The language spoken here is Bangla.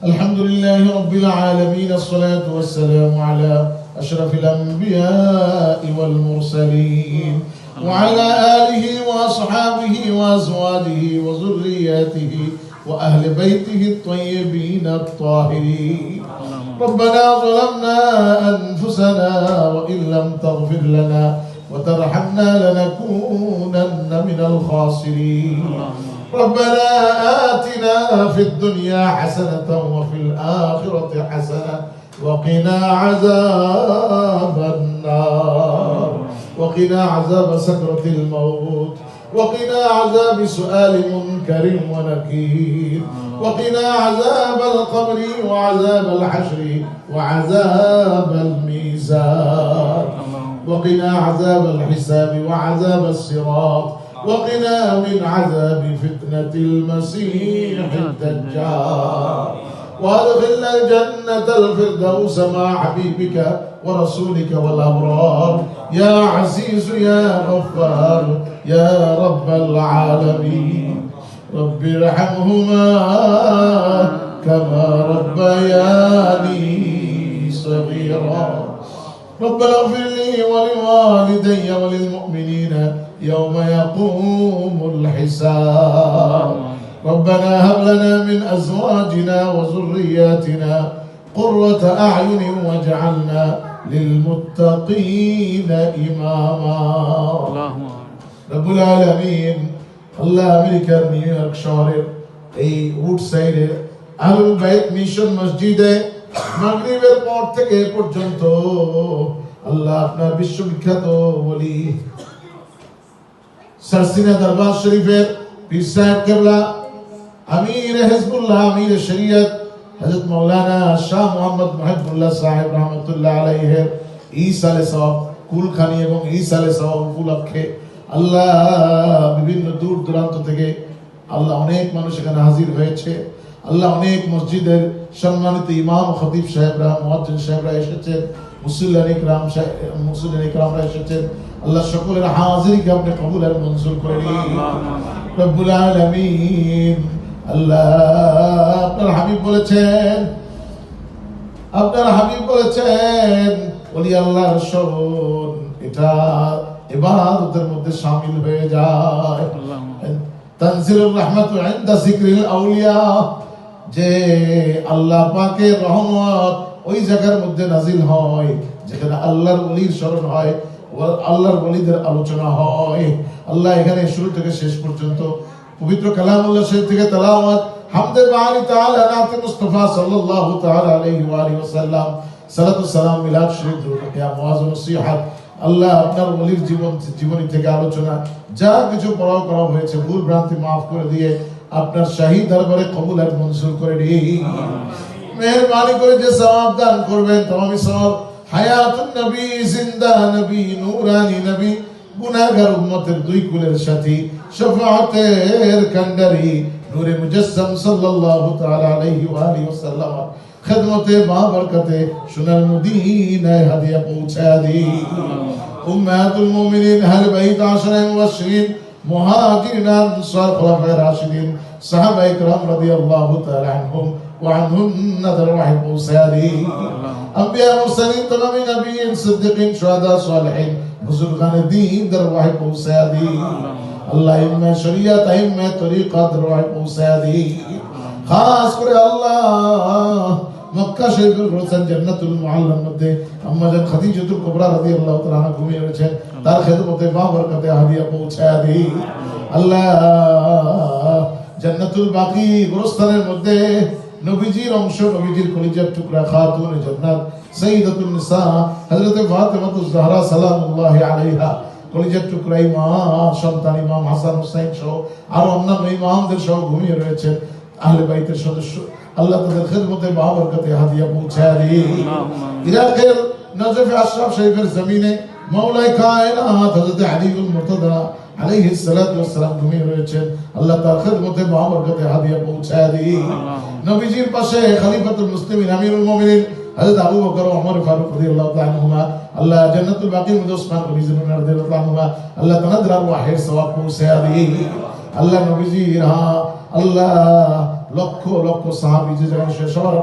الحمد لله رب العالمين، الصلاة والسلام على أشرف الأنبياء والمرسلين وعلى آله وأصحابه وأزواجه وذرياته وأهل بيته الطيبين الطاهرين. ربنا ظلمنا أنفسنا وإن لم تغفر لنا وترحمنا لنكونن من الخاسرين. ربنا آتنا في الدنيا حسنة وفي الآخرة حسنة وقنا عذاب النار، وقنا عذاب سكرة الموت، وقنا عذاب سؤال منكر ونكير، وقنا عذاب القبر وعذاب الحشر وعذاب الميزان، وقنا عذاب الحساب وعذاب الصراط، وقنا من عذاب فتنة المسيح الدجال، وادخلنا الجنة الفردوس مع حبيبك ورسولك والأبرار يا عزيز يا غفار يا رب العالمين. رب ارحمهما كما ربياني صغيرا. ربنا اغفر لي ولوالدي وللمؤمنين يوم يقوم الحساب. ربنا هب لنا من أزواجنا وذرياتنا قرة أعين واجعلنا للمتقين إماما. রব্বুল আলামিন আল্লাহ আমেরিকার নিউ ইয়র্ক শহরের এই উড সাইডে আহলুল বাইত মিশন মসজিদে মাগরিবের পর থেকে পর্যন্ত আল্লাহ আপনার বিশ্ববিখ্যাত ওলি সারসিনা দরবার শরীফের পীর সাহেব কেবলা আমির হিজবুল্লাহ আমির শরীয়ত হযরত মাওলানা শাহ মোহাম্মদ মুহিবুল্লাহ সাহেব রহমাতুল্লাহ আলাইহির ঈসালে সওয়াব কুলখানি এবং ঈসালে সওয়াব উপলক্ষে আল্লাহ বিভিন্ন দূর দূরান্ত থেকে আল্লাহ অনেক মানুষ এখানে হাজির হয়েছে। আল্লাহ অনেক মসজিদের সম্মানিত ইমাম খতিব সাহেবরা মুয়াজ্জিন সাহেবরা এসেছেন, মুসল্লিয়ান ইকরামরা এসেছেন। আল্লাহ সকলের হাজিরিকে আপনি কবুল আর মঞ্জুর করে নিন রব্বুল আলামিন। আল্লাহ আপনার হাবিব বলেছেন ওলি আল্লাহর শরণ এটা ইবাদতের মধ্যে শামিল হয়ে যায়। তানজিলুর রাহমাতু ইনদা যিকরিল আউলিয়া, যে আল্লাহ পাকের রহমত ওই জায়গার মধ্যে নাজিল হয় যেখানে আল্লাহর ওলির স্মরণ হয়, আল্লাহর ওলিদের আলোচনা হয়। আল্লাহ এখানে শুরু থেকে শেষ পর্যন্ত পবিত্র কালামুল্লাহ শরীফ থেকে তেলাওয়াত, হামদে বারি তাআলা নাতে মুস্তাফা সাল্লাল্লাহু তাআলা আলাইহি ওয়া আলিহি ওয়াসাল্লাম, সালাতু সালাম মিলাদ শরীফ দুরুকিয়া ওয়াজ ও নসিহত, আল্লাহ আপনার ওলির জীবনী থেকে আলোচনা যা কিছু পড়াও করা হয়েছে ভুল ভ্রান্তি মাফ করে দিয়ে আপনার শাহী দরবারে কবুল আর মঞ্জুর করে দিন। মেহেরবানি করে যে সওয়াব দান করবেন তমামি সওয়াব হায়াতুন নবী, জিন্দা নবী, নূরানী নবী, গুনাহগার উম্মতের দুই কুলের সাথী, শাফাআতের কান্ডারি নূরে মুজাসসাম সাল্লাল্লাহু তাআলা আলাইহি ওয়া আলিহি ওয়াসাল্লাম খিদমতে বাবরকতে সোনার মদিনায় হাদিয়া পৌঁছায়া দিন। উম্মাতুল মুমিনিন আহলে বাইত আশরায়ে মুবাশশিরিন মুহাজিরিন আনসার খোলাফায়ে রাশিদিন সাহাবায়ে ইকরাম রাদিয়াল্লাহু তাআলা আনহুম ওয়া আনহুম নাদার ওয়াহি পৌঁছায়া দিন। আম্বিয়া মুরসালিন তামামি নবিয়িন সিদ্দিকিন শুহাদা সালিহিন বুজুরগানে দ্বীন দার ওয়াহি পৌঁছায়া দিন। আল্লাহ ইম্মে শরিয়ত ইম্মে তরিকত দার ওয়াহি পৌঁছায়া দিন। খাস করে আল্লাহ মক্কা শরীফের রোজান জান্নাতুল মুআল্লার মধ্যে আম্মা জান খাদিজাতুল কুবরা রাদিয়াল্লাহু তাআলা আনহা ঘুমিয়ে রয়েছেন, তার খেদমতে বাবরকতে হাদিয়া পৌঁছায়া দিন। আল্লাহ জান্নাতুল বাকি গোরস্থানের মধ্যে নবীজির অংশ, নবীজির কলিজার টুকরা খাতুনে জান্নাত সাইয়্যিদাতুন নিসা হযরত ফাতিমাতুজ জাহরা সালামুল্লাহি আলাইহা কলিজার টুকরা ইমাম সন্তান ইমাম হাসান হুসাইন সহ আর অন্যান্য ইমামদের সহ ঘুমিয়ে রয়েছেন আহলে বাইতের সদস্য। আল্লাহ তাদের খেদমতে বাবরকতে হাদিয়া পৌঁছায় দিন। ইরাকের নজফ আশরাফ শরীফের জমিনে মাওলাই কায়নাত হযরত আলীউল মুর্তদা আলাইহিস সালাতু ওয়াস সালাম ঘুমিয়ে রয়েছেন। আল্লাহ তার খেদমতে বাবরকতে হাদিয়া পৌঁছায় দিন। নবীজির পাশে খলিফাতুল মুসলিমিন আমিরুল মুমিনিন হযরত আবু বকর ও ওমর ফারুক রাদিয়াল্লাহু তাআলা আনহুমা, আল্লাহ জান্নাতুল বাকির মধ্যে ওসমান গনি রাদিয়াল্লাহু তাআলা আনহুমা, আল্লাহ তানাদরার ওয়াহির সওয়াব পৌঁছায় দিন। আল্লাহ নবীজি আল্লাহ লক্ষ লক্ষ সাহাবী যে জায়গায় সবার